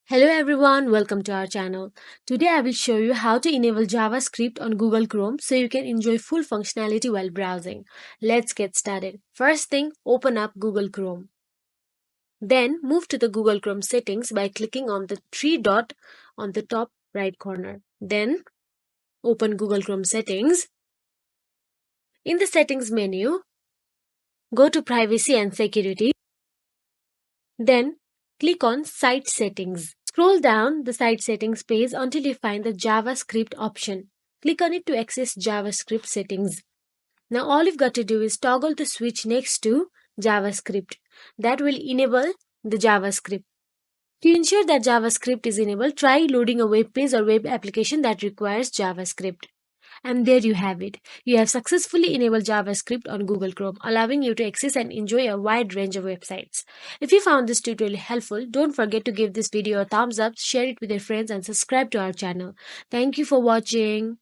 Hello everyone, welcome to our channel. Today I will show you how to enable JavaScript on Google Chrome so you can enjoy full functionality while browsing. Let's get started. First thing, open up Google Chrome. Then move to the Google Chrome settings by clicking on the three dot on the top right corner. Then open Google Chrome settings. In the settings menu, go to privacy and security. Then click on Site Settings. Scroll down the Site Settings page until you find the JavaScript option. Click on it to access JavaScript settings. Now all you've got to do is toggle the switch next to JavaScript. That will enable the JavaScript. To ensure that JavaScript is enabled, try loading a web page or web application that requires JavaScript. And there you have it. You have successfully enabled JavaScript on Google Chrome, allowing you to access and enjoy a wide range of websites. If you found this tutorial helpful, don't forget to give this video a thumbs up, share it with your friends, and subscribe to our channel. Thank you for watching.